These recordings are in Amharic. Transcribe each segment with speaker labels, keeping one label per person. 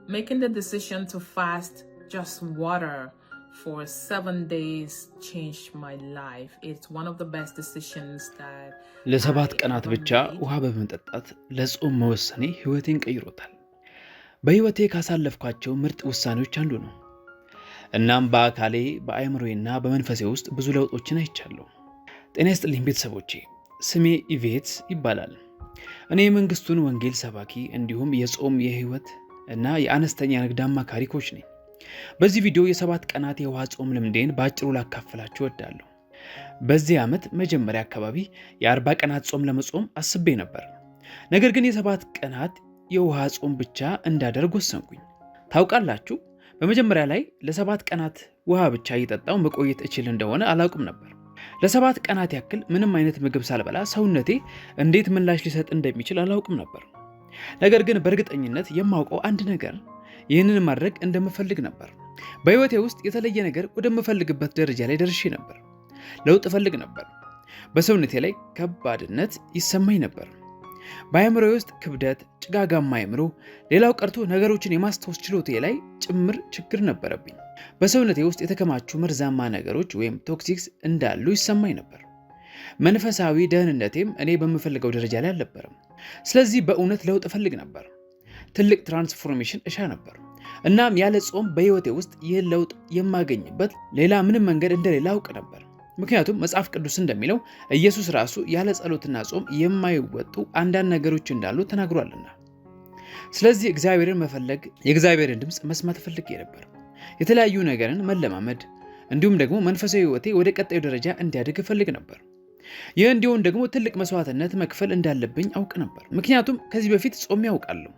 Speaker 1: Making the decision to fast just water for 7 days changed my life. It's one of the best decisions that
Speaker 2: ለሰባት ቀናት ብቻ ውሃ በመጠጣት ለጾም መወሰኔ ህይወቴን ቀይሮታል። በህይወቴ ካሳለፍኳቸው ምርጥ ውሳኔዎች አንዱ ነው። እናም በአካሌ በአእምሮዬና በመንፈሴ ውስጥ ብዙ ለውጦችን አይቻለሁ። ጤና ይስጥልኝ ቤተሰቦቼ፣ ስሜ ኢቬት ይባላል። እኔ የመንግስቱን ወንጌል ሰባኪ እንዲሁም የጾም የህይወት እና የአነስተኛ ንግድ አማካሪ ኮች ነኝ። በዚህ ቪዲዮ የ7 ቀናት የውሃ ጾም ልምዴን በአጭሩ ላካፍላችሁ እወዳለሁ። በዚህ ዓመት መጀመሪያ አካባቢ የ40 ቀናት ጾም ለመጾም አስቤ ነበር። ነገር ግን የ7 ቀናት የውሃ ጾም ብቻ እንዳደርግ ወሰንኩኝ። ታውቃላችሁ፣ በመጀመሪያ ላይ ለ7 ቀናት ውሃ ብቻ እየጠጣው መቆየት እችል እንደሆነ አላውቅም ነበር። ለ7 ቀናት ያክል ምንም አይነት ምግብ ሳልበላ ሰውነቴ እንዴት ምላሽ ሊሰጥ እንደሚችል አላውቅም ነበር። ነገር ግን በእርግጠኝነት የማውቀው አንድ ነገር ይህንን ማድረግ እንደምፈልግ ነበር። በህይወቴ ውስጥ የተለየ ነገር ወደምፈልግበት ደረጃ ላይ ደርሼ ነበር። ለውጥ እፈልግ ነበር። በሰውነቴ ላይ ከባድነት ይሰማኝ ነበር። በአእምሮዬ ውስጥ ክብደት፣ ጭጋጋማ አእምሮ፣ ሌላው ቀርቶ ነገሮችን የማስታወስ ችሎታዬ ላይ ጭምር ችግር ነበረብኝ። በሰውነቴ ውስጥ የተከማቹ መርዛማ ነገሮች ወይም ቶክሲክስ እንዳሉ ይሰማኝ ነበር። መንፈሳዊ ደህንነቴም እኔ በምፈልገው ደረጃ ላይ አልነበረም። ስለዚህ በእውነት ለውጥ እፈልግ ነበር። ትልቅ ትራንስፎርሜሽን እሻ ነበር። እናም ያለ ጾም በህይወቴ ውስጥ ይህን ለውጥ የማገኝበት ሌላ ምንም መንገድ እንደሌለ አውቅ ነበር። ምክንያቱም መጽሐፍ ቅዱስ እንደሚለው ኢየሱስ ራሱ ያለ ጸሎትና ጾም የማይወጡ አንዳንድ ነገሮች እንዳሉ ተናግሯልና። ስለዚህ እግዚአብሔርን መፈለግ፣ የእግዚአብሔርን ድምፅ መስማት ፈልጌ ነበር። የተለያዩ ነገርን መለማመድ እንዲሁም ደግሞ መንፈሳዊ ህይወቴ ወደ ቀጣዩ ደረጃ እንዲያድግ እፈልግ ነበር። ይህ እንዲሆን ደግሞ ትልቅ መስዋዕትነት መክፈል እንዳለብኝ አውቅ ነበር። ምክንያቱም ከዚህ በፊት ጾም ያውቃለሁ፣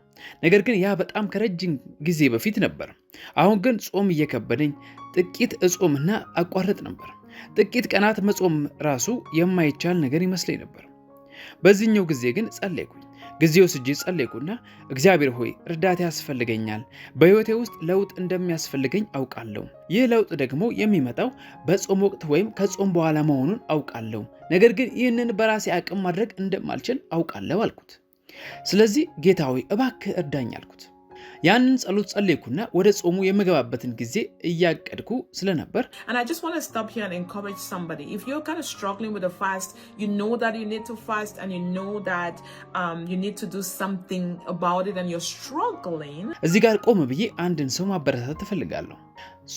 Speaker 2: ነገር ግን ያ በጣም ከረጅም ጊዜ በፊት ነበር። አሁን ግን ጾም እየከበደኝ ጥቂት እጾምና አቋርጥ ነበር። ጥቂት ቀናት መጾም ራሱ የማይቻል ነገር ይመስለኝ ነበር። በዚህኛው ጊዜ ግን ጸለይኩኝ። ጊዜ ወስጄ ጸለይኩና እግዚአብሔር ሆይ እርዳታ ያስፈልገኛል፣ በህይወቴ ውስጥ ለውጥ እንደሚያስፈልገኝ አውቃለሁ። ይህ ለውጥ ደግሞ የሚመጣው በጾም ወቅት ወይም ከጾም በኋላ መሆኑን አውቃለሁ። ነገር ግን ይህንን በራሴ አቅም ማድረግ እንደማልችል አውቃለሁ አልኩት። ስለዚህ ጌታ ሆይ እባክህ እርዳኝ አልኩት። ያንን ጸሎት ጸለይኩና ወደ ጾሙ የምገባበትን ጊዜ እያቀድኩ ስለነበር
Speaker 1: And I just want to stop here and encourage somebody. If you're kind of struggling with a fast, you know that you need to fast and you know that you need to do something about it and you're struggling.
Speaker 2: እዚህ ጋር ቆም ብዬ አንድን ሰው ማበረታታት እፈልጋለሁ።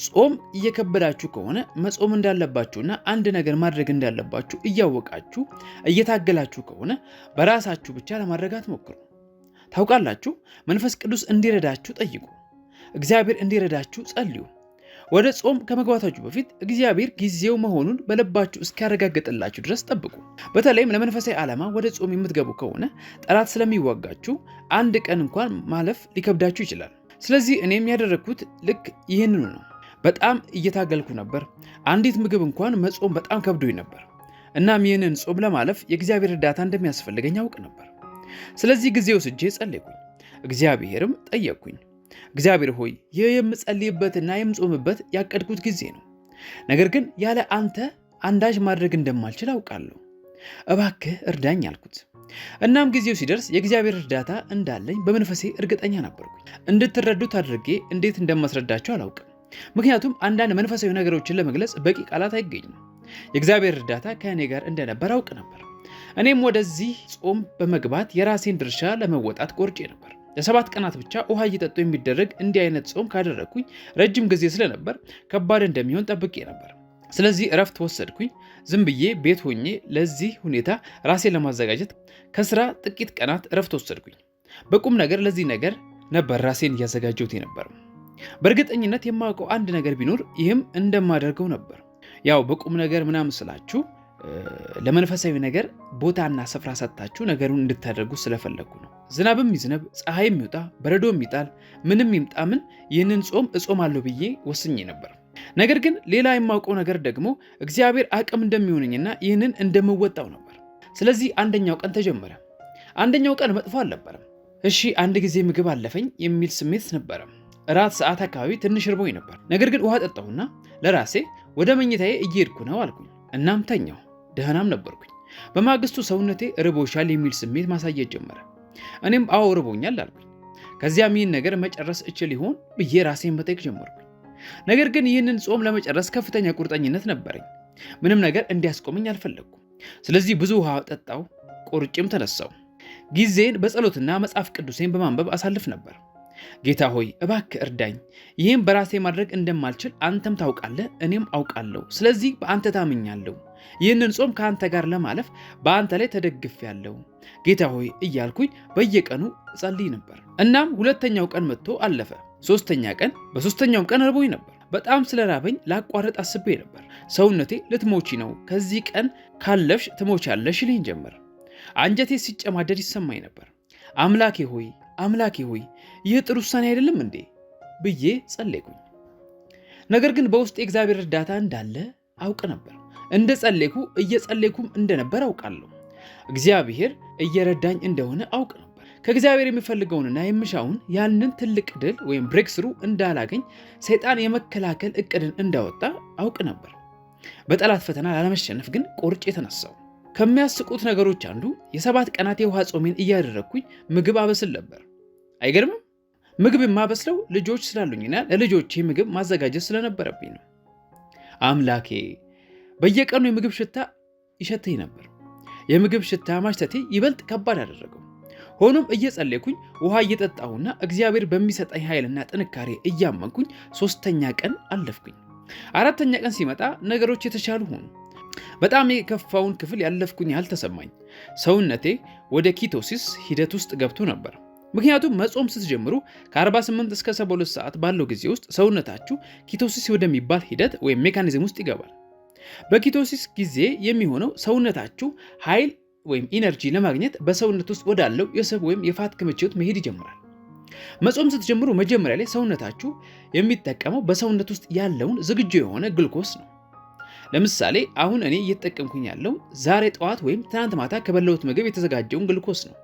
Speaker 2: ጾም እየከበዳችሁ ከሆነ መጾም እንዳለባችሁና አንድ ነገር ማድረግ እንዳለባችሁ እያወቃችሁ እየታገላችሁ ከሆነ በራሳችሁ ብቻ ለማድረግ አትሞክሩ። ታውቃላችሁ፣ መንፈስ ቅዱስ እንዲረዳችሁ ጠይቁ። እግዚአብሔር እንዲረዳችሁ ጸልዩ። ወደ ጾም ከመግባታችሁ በፊት እግዚአብሔር ጊዜው መሆኑን በልባችሁ እስኪያረጋግጥላችሁ ድረስ ጠብቁ። በተለይም ለመንፈሳዊ ዓላማ ወደ ጾም የምትገቡ ከሆነ ጠላት ስለሚዋጋችሁ አንድ ቀን እንኳን ማለፍ ሊከብዳችሁ ይችላል። ስለዚህ እኔም ያደረግኩት ልክ ይህንኑ ነው። በጣም እየታገልኩ ነበር። አንዲት ምግብ እንኳን መጾም በጣም ከብዶኝ ነበር። እናም ይህንን ጾም ለማለፍ የእግዚአብሔር እርዳታ እንደሚያስፈልገኝ አውቅ ነበር። ስለዚህ ጊዜ ወስጄ ጸለይኩኝ። እግዚአብሔርም ጠየቅኩኝ፣ እግዚአብሔር ሆይ ይህ የምጸልይበትና የምጾምበት ያቀድኩት ጊዜ ነው። ነገር ግን ያለ አንተ አንዳች ማድረግ እንደማልችል አውቃለሁ። እባክህ እርዳኝ አልኩት። እናም ጊዜው ሲደርስ የእግዚአብሔር እርዳታ እንዳለኝ በመንፈሴ እርግጠኛ ነበርኩኝ። እንድትረዱት አድርጌ እንዴት እንደማስረዳቸው አላውቅም። ምክንያቱም አንዳንድ መንፈሳዊ ነገሮችን ለመግለጽ በቂ ቃላት አይገኙም። የእግዚአብሔር እርዳታ ከእኔ ጋር እንደነበር አውቅ ነበር። እኔም ወደዚህ ጾም በመግባት የራሴን ድርሻ ለመወጣት ቆርጬ ነበር። ለ7 ቀናት ብቻ ውሃ እየጠጡ የሚደረግ እንዲህ አይነት ጾም ካደረግኩኝ ረጅም ጊዜ ስለነበር ከባድ እንደሚሆን ጠብቄ ነበር። ስለዚህ እረፍት ወሰድኩኝ። ዝም ብዬ ቤት ሆኜ ለዚህ ሁኔታ ራሴን ለማዘጋጀት ከስራ ጥቂት ቀናት እረፍት ወሰድኩኝ። በቁም ነገር ለዚህ ነገር ነበር ራሴን እያዘጋጀሁት ነበር። በእርግጠኝነት የማውቀው አንድ ነገር ቢኖር ይህም እንደማደርገው ነበር። ያው በቁም ነገር ምናምን ስላችሁ ለመንፈሳዊ ነገር ቦታና ስፍራ ሰጥታችሁ ነገሩን እንድታደርጉ ስለፈለኩ ነው። ዝናብም ይዝነብ፣ ፀሐይም ይውጣ፣ በረዶም ይጣል፣ ምንም ይምጣ ምን ይህንን ጾም እጾማለሁ ብዬ ወስኜ ነበር። ነገር ግን ሌላ የማውቀው ነገር ደግሞ እግዚአብሔር አቅም እንደሚሆነኝና ይህንን እንደምወጣው ነበር። ስለዚህ አንደኛው ቀን ተጀመረ። አንደኛው ቀን መጥፎ አልነበረም። እሺ አንድ ጊዜ ምግብ አለፈኝ የሚል ስሜት ነበረ። እራት ሰዓት አካባቢ ትንሽ ርቦኝ ነበር። ነገር ግን ውሃ ጠጣሁና ለራሴ ወደ መኝታዬ እየሄድኩ ነው አልኩኝ። እናም ተኛሁ። ደህናም ነበርኩኝ። በማግስቱ ሰውነቴ ርቦሻል የሚል ስሜት ማሳየት ጀመረ። እኔም አዎ ርቦኛል አልኩኝ። ከዚያም ይህን ነገር መጨረስ እችል ይሆን ብዬ ራሴን መጠየቅ ጀመርኩኝ። ነገር ግን ይህንን ጾም ለመጨረስ ከፍተኛ ቁርጠኝነት ነበረኝ። ምንም ነገር እንዲያስቆመኝ አልፈለግኩም። ስለዚህ ብዙ ውሃ ጠጣው፣ ቆርጬም ተነሳው። ጊዜን በጸሎትና መጽሐፍ ቅዱሴን በማንበብ አሳልፍ ነበር። ጌታ ሆይ እባክህ እርዳኝ። ይህም በራሴ ማድረግ እንደማልችል አንተም ታውቃለህ፣ እኔም አውቃለሁ። ስለዚህ በአንተ ታምኛለሁ። ይህንን ጾም ከአንተ ጋር ለማለፍ በአንተ ላይ ተደግፌያለሁ ጌታ ሆይ እያልኩኝ በየቀኑ እጸልይ ነበር። እናም ሁለተኛው ቀን መጥቶ አለፈ። በሶስተኛው ቀን ርቦኝ ነበር። በጣም ስለራበኝ ላቋረጥ አስቤ ነበር። ሰውነቴ ልትሞቺ ነው፣ ከዚህ ቀን ካለፍሽ ትሞቻለሽ ይለኝ ጀመር። አንጀቴ ሲጨማደድ ይሰማኝ ነበር። አምላኬ ሆይ ይህ ጥሩ ውሳኔ አይደለም እንዴ ብዬ ጸለይኩኝ። ነገር ግን በውስጥ የእግዚአብሔር እርዳታ እንዳለ አውቅ ነበር። እንደ ጸለይኩ እየጸለይኩም እንደነበር አውቃለሁ። እግዚአብሔር እየረዳኝ እንደሆነ አውቅ ነበር። ከእግዚአብሔር የሚፈልገውንና የምሻውን ያንን ትልቅ ድል ወይም ብሬክስሩ እንዳላገኝ ሰይጣን የመከላከል እቅድን እንዳወጣ አውቅ ነበር። በጠላት ፈተና ላለመሸነፍ ግን ቆርጬ የተነሳው። ከሚያስቁት ነገሮች አንዱ የ7 ቀናት የውሃ ጾሜን እያደረግኩኝ ምግብ አበስል ነበር። አይገርምም? ምግብ የማበስለው ልጆች ስላሉኝና ለልጆቼ ምግብ ማዘጋጀት ስለነበረብኝ ነው። አምላኬ በየቀኑ የምግብ ሽታ ይሸተኝ ነበር። የምግብ ሽታ ማሽተቴ ይበልጥ ከባድ አደረገው። ሆኖም እየጸለይኩኝ ውሃ እየጠጣሁና እግዚአብሔር በሚሰጠኝ ኃይልና ጥንካሬ እያመንኩኝ 3ኛ ቀን አለፍኩኝ። 4ኛ ቀን ሲመጣ ነገሮች የተሻሉ ሆኑ። በጣም የከፋውን ክፍል ያለፍኩኝ ያህል ተሰማኝ። ሰውነቴ ወደ ኪቶሲስ ሂደት ውስጥ ገብቶ ነበር። ምክንያቱም መጾም ስትጀምሩ ከ48 እስከ 72 ሰዓት ባለው ጊዜ ውስጥ ሰውነታችሁ ኪቶሲስ ወደሚባል ሂደት ወይም ሜካኒዝም ውስጥ ይገባል። በኪቶሲስ ጊዜ የሚሆነው ሰውነታችሁ ኃይል ወይም ኢነርጂ ለማግኘት በሰውነት ውስጥ ወዳለው የስብ ወይም የፋት ክምችት መሄድ ይጀምራል። መጾም ስትጀምሩ መጀመሪያ ላይ ሰውነታችሁ የሚጠቀመው በሰውነት ውስጥ ያለውን ዝግጁ የሆነ ግሉኮስ ነው። ለምሳሌ አሁን እኔ እየተጠቀምኩኝ ያለው ዛሬ ጠዋት ወይም ትናንት ማታ ከበላሁት ምግብ የተዘጋጀውን ግሉኮስ ነው።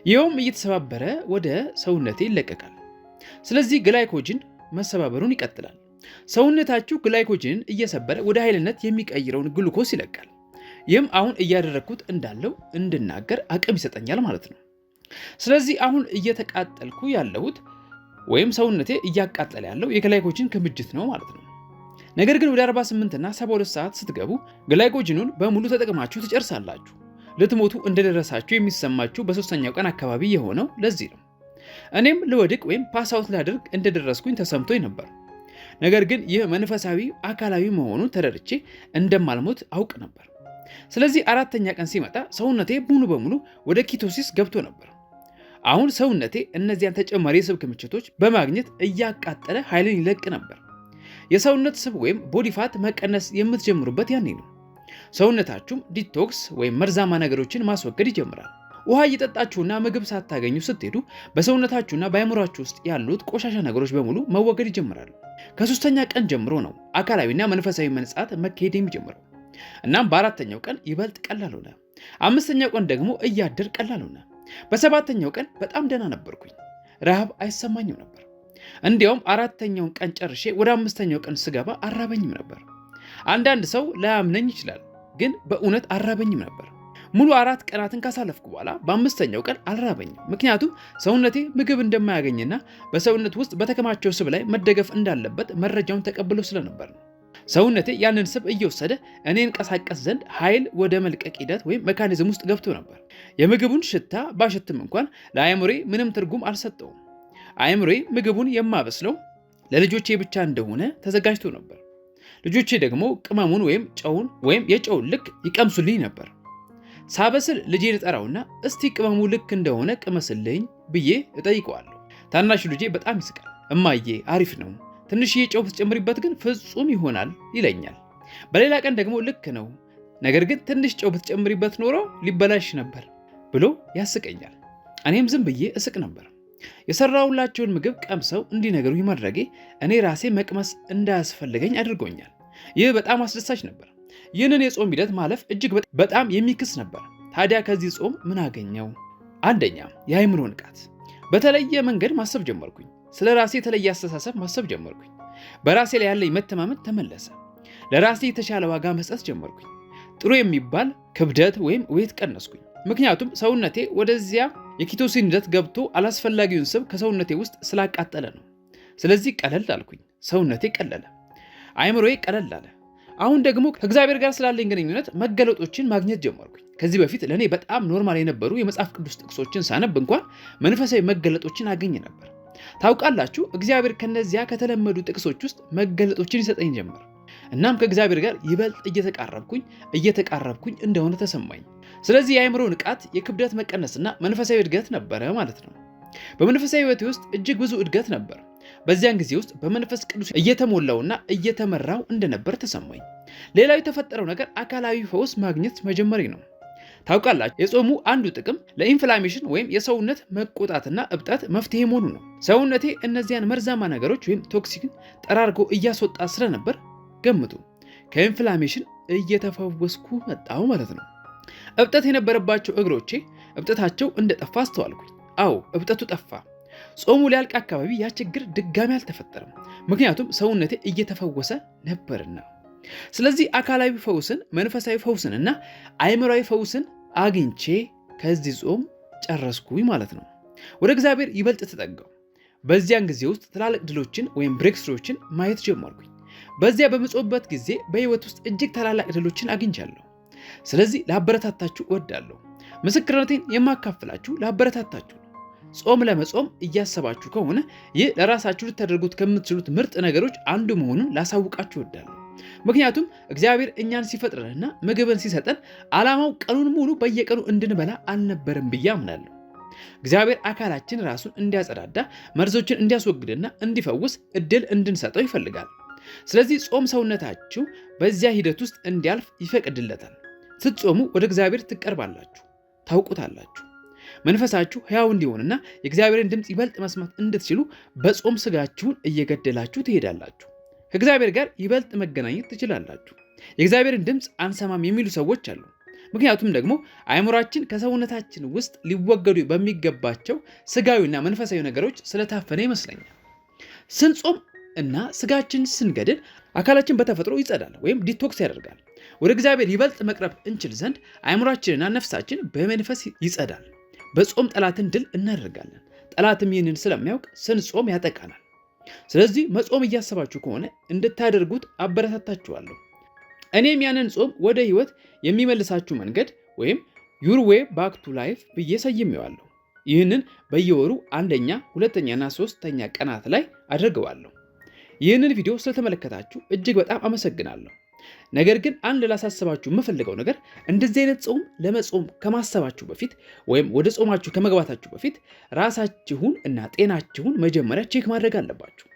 Speaker 2: ይኸውም እየተሰባበረ ወደ ሰውነቴ ይለቀቃል። ስለዚህ ግላይኮጅን መሰባበሩን ይቀጥላል። ሰውነታችሁ ግላይኮጅንን እየሰበረ ወደ ኃይልነት የሚቀይረውን ግሉኮስ ይለቃል። ይህም አሁን እያደረግኩት እንዳለው እንድናገር አቅም ይሰጠኛል ማለት ነው። ስለዚህ አሁን እየተቃጠልኩ ያለሁት ወይም ሰውነቴ እያቃጠለ ያለው የግላይኮጅን ክምችት ነው ማለት ነው። ነገር ግን ወደ 48 እና 72 ሰዓት ስትገቡ ግላይኮጅኑን በሙሉ ተጠቅማችሁ ትጨርሳላችሁ። ልትሞቱ እንደደረሳችሁ የሚሰማችሁ በ3ኛው ቀን አካባቢ የሆነው ለዚህ ነው። እኔም ልወድቅ ወይም ፓስአውት ላደርግ እንደደረስኩኝ ተሰምቶኝ ነበር። ነገር ግን ይህ መንፈሳዊ አካላዊ መሆኑን ተረድቼ እንደማልሞት አውቅ ነበር። ስለዚህ 4ኛ ቀን ሲመጣ ሰውነቴ ሙሉ በሙሉ ወደ ኪቶሲስ ገብቶ ነበር። አሁን ሰውነቴ እነዚያን ተጨማሪ የስብ ክምችቶች በማግኘት እያቃጠለ ኃይልን ይለቅ ነበር። የሰውነት ስብ ወይም ቦዲፋት መቀነስ የምትጀምሩበት ያኔ ነው። ሰውነታችሁም ዲቶክስ ወይም መርዛማ ነገሮችን ማስወገድ ይጀምራል። ውሃ እየጠጣችሁና ምግብ ሳታገኙ ስትሄዱ በሰውነታችሁና በአእምሯችሁ ውስጥ ያሉት ቆሻሻ ነገሮች በሙሉ መወገድ ይጀምራሉ። ከ3ኛ ቀን ጀምሮ ነው አካላዊና መንፈሳዊ መንጻት መካሄድ የሚጀምረው። እናም በ4ኛው ቀን ይበልጥ ቀላል ሆነ። 5ኛው ቀን ደግሞ እያደር ቀላል ሆነ። በ7ኛው ቀን በጣም ደህና ነበርኩኝ። ረሃብ አይሰማኝም ነበር። እንዲያውም 4ኛውን ቀን ጨርሼ ወደ 5ኛው ቀን ስገባ አራበኝም ነበር። አንዳንድ ሰው ላያምነኝ ይችላል፣ ግን በእውነት አራበኝም ነበር። ሙሉ 4 ቀናትን ካሳለፍኩ በኋላ በ5ኛው ቀን አልራበኝም። ምክንያቱም ሰውነቴ ምግብ እንደማያገኝና በሰውነት ውስጥ በተከማቸው ስብ ላይ መደገፍ እንዳለበት መረጃውን ተቀብሎ ስለነበር ነው። ሰውነቴ ያንን ስብ እየወሰደ እኔ እንቀሳቀስ ዘንድ ኃይል ወደ መልቀቅ ሂደት ወይም ሜካኒዝም ውስጥ ገብቶ ነበር። የምግቡን ሽታ ባሸትም እንኳን ለአእምሮዬ ምንም ትርጉም አልሰጠውም። አእምሮዬ ምግቡን የማበስለው ለልጆቼ ብቻ እንደሆነ ተዘጋጅቶ ነበር። ልጆቼ ደግሞ ቅመሙን ወይም ጨውን ወይም የጨውን ልክ ይቀምሱልኝ ነበር። ሳበስል ልጄን እጠራውና እስቲ ቅመሙ ልክ እንደሆነ ቅመስልኝ ብዬ እጠይቀዋለሁ። ታናሹ ልጄ በጣም ይስቃል። እማዬ አሪፍ ነው፣ ትንሽዬ ጨው ብትጨምሪበት ግን ፍጹም ይሆናል ይለኛል። በሌላ ቀን ደግሞ ልክ ነው፣ ነገር ግን ትንሽ ጨው ብትጨምሪበት ኖሮ ሊበላሽ ነበር ብሎ ያስቀኛል። እኔም ዝም ብዬ እስቅ ነበር። የሰራሁላቸውን ምግብ ቀምሰው እንዲነገሩኝ ማድረጌ እኔ ራሴ መቅመስ እንዳያስፈልገኝ አድርጎኛል። ይህ በጣም አስደሳች ነበር። ይህንን የጾም ሂደት ማለፍ እጅግ በጣም የሚክስ ነበር። ታዲያ ከዚህ ጾም ምን አገኘው? አንደኛ፣ የአእምሮ ንቃት። በተለየ መንገድ ማሰብ ጀመርኩኝ። ስለ ራሴ የተለየ አስተሳሰብ ማሰብ ጀመርኩኝ። በራሴ ላይ ያለኝ መተማመን ተመለሰ። ለራሴ የተሻለ ዋጋ መስጠት ጀመርኩኝ። ጥሩ የሚባል ክብደት ወይም ዌት ቀነስኩኝ። ምክንያቱም ሰውነቴ ወደዚያ የኪቶሲን ሂደት ገብቶ አላስፈላጊውን ስብ ከሰውነቴ ውስጥ ስላቃጠለ ነው። ስለዚህ ቀለል አልኩኝ። ሰውነቴ ቀለለ፣ አይምሮዬ ቀለል አለ። አሁን ደግሞ ከእግዚአብሔር ጋር ስላለኝ ግንኙነት መገለጦችን ማግኘት ጀመርኩኝ። ከዚህ በፊት ለእኔ በጣም ኖርማል የነበሩ የመጽሐፍ ቅዱስ ጥቅሶችን ሳነብ እንኳን መንፈሳዊ መገለጦችን አገኝ ነበር። ታውቃላችሁ፣ እግዚአብሔር ከነዚያ ከተለመዱ ጥቅሶች ውስጥ መገለጦችን ይሰጠኝ ጀመር። እናም ከእግዚአብሔር ጋር ይበልጥ እየተቃረብኩኝ እንደሆነ ተሰማኝ። ስለዚህ የአእምሮ ንቃት፣ የክብደት መቀነስና መንፈሳዊ እድገት ነበረ ማለት ነው። በመንፈሳዊ ሕይወቴ ውስጥ እጅግ ብዙ እድገት ነበር። በዚያን ጊዜ ውስጥ በመንፈስ ቅዱስ እየተሞላውና እየተመራው እንደነበር ተሰማኝ። ሌላው የተፈጠረው ነገር አካላዊ ፈውስ ማግኘት መጀመሪ ነው። ታውቃላችሁ፣ የጾሙ አንዱ ጥቅም ለኢንፍላሜሽን ወይም የሰውነት መቆጣትና እብጠት መፍትሄ መሆኑ ነው። ሰውነቴ እነዚያን መርዛማ ነገሮች ወይም ቶክሲክን ጠራርጎ እያስወጣ ስለነበር ገምቱ፣ ከኢንፍላሜሽን እየተፈወስኩ መጣሁ ማለት ነው። እብጠት የነበረባቸው እግሮቼ እብጠታቸው እንደጠፋ አስተዋልኩኝ። አዎ፣ እብጠቱ ጠፋ። ጾሙ ሊያልቅ አካባቢ ያ ችግር ድጋሚ አልተፈጠረም፣ ምክንያቱም ሰውነቴ እየተፈወሰ ነበርና። ስለዚህ አካላዊ ፈውስን፣ መንፈሳዊ ፈውስንና አእምሯዊ ፈውስን አግኝቼ ከዚህ ጾም ጨረስኩኝ ማለት ነው። ወደ እግዚአብሔር ይበልጥ ተጠጋሁ። በዚያን ጊዜ ውስጥ ትላልቅ ድሎችን ወይም ብሬክስሮችን ማየት ጀመርኩኝ። በዚያ በምጾምበት ጊዜ በህይወት ውስጥ እጅግ ታላላቅ ድሎችን አግኝቻለሁ። ስለዚህ ላበረታታችሁ እወዳለሁ። ምስክርነቴን የማካፍላችሁ ላበረታታችሁ ነው። ጾም ለመጾም እያሰባችሁ ከሆነ ይህ ለራሳችሁ ልታደርጉት ከምትችሉት ምርጥ ነገሮች አንዱ መሆኑን ላሳውቃችሁ እወዳለሁ። ምክንያቱም እግዚአብሔር እኛን ሲፈጥረንና ምግብን ሲሰጠን ዓላማው ቀኑን ሙሉ በየቀኑ እንድንበላ አልነበረም ብዬ አምናለሁ። እግዚአብሔር አካላችን ራሱን እንዲያጸዳዳ፣ መርዞችን እንዲያስወግድና እንዲፈውስ እድል እንድንሰጠው ይፈልጋል። ስለዚህ ጾም ሰውነታችሁ በዚያ ሂደት ውስጥ እንዲያልፍ ይፈቅድለታል። ስትጾሙ ወደ እግዚአብሔር ትቀርባላችሁ፣ ታውቁታላችሁ። መንፈሳችሁ ሕያው እንዲሆንና የእግዚአብሔርን ድምፅ ይበልጥ መስማት እንድትችሉ በጾም ስጋችሁን እየገደላችሁ ትሄዳላችሁ። ከእግዚአብሔር ጋር ይበልጥ መገናኘት ትችላላችሁ። የእግዚአብሔርን ድምፅ አንሰማም የሚሉ ሰዎች አሉ። ምክንያቱም ደግሞ አእምሯችን ከሰውነታችን ውስጥ ሊወገዱ በሚገባቸው ስጋዊና መንፈሳዊ ነገሮች ስለታፈነ ይመስለኛል። ስንጾም እና ስጋችን ስንገድል አካላችን በተፈጥሮ ይጸዳል ወይም ዲቶክስ ያደርጋል። ወደ እግዚአብሔር ይበልጥ መቅረብ እንችል ዘንድ አእምሯችንና ነፍሳችን በመንፈስ ይጸዳል። በጾም ጠላትን ድል እናደርጋለን። ጠላትም ይህንን ስለሚያውቅ ስንጾም ያጠቃናል። ስለዚህ መጾም እያሰባችሁ ከሆነ እንድታደርጉት አበረታታችኋለሁ። እኔም ያንን ጾም ወደ ህይወት የሚመልሳችሁ መንገድ ወይም ዩር ዌይ ባክ ቱ ላይፍ ብዬ ሰይሜዋለሁ። ይህንን በየወሩ 1ኛ፣ 2ኛና 3ኛ ቀናት ላይ አድርገዋለሁ። ይህንን ቪዲዮ ስለተመለከታችሁ እጅግ በጣም አመሰግናለሁ። ነገር ግን አንድ ላሳስባችሁ የምፈልገው ነገር እንደዚህ አይነት ጾም ለመጾም ከማሰባችሁ በፊት ወይም ወደ ጾማችሁ ከመግባታችሁ በፊት ራሳችሁን እና ጤናችሁን መጀመሪያ ቼክ ማድረግ አለባችሁ።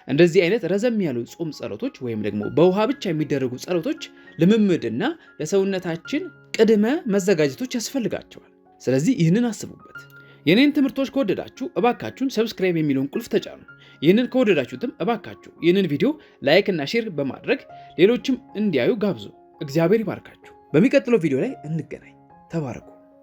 Speaker 2: እንደዚህ አይነት ረዘም ያሉ ጾም ጸሎቶች ወይም ደግሞ በውሃ ብቻ የሚደረጉ ጸሎቶች ልምምድና ለሰውነታችን ቅድመ መዘጋጀቶች ያስፈልጋቸዋል። ስለዚህ ይህንን አስቡበት። የኔን ትምህርቶች ከወደዳችሁ እባካችሁን ሰብስክራይብ የሚለውን ቁልፍ ተጫኑ። ይህንን ከወደዳችሁትም እባካችሁ ይህንን ቪዲዮ ላይክ እና ሼር በማድረግ ሌሎችም እንዲያዩ ጋብዙ። እግዚአብሔር ይባርካችሁ። በሚቀጥለው ቪዲዮ ላይ እንገናኝ። ተባረኩ።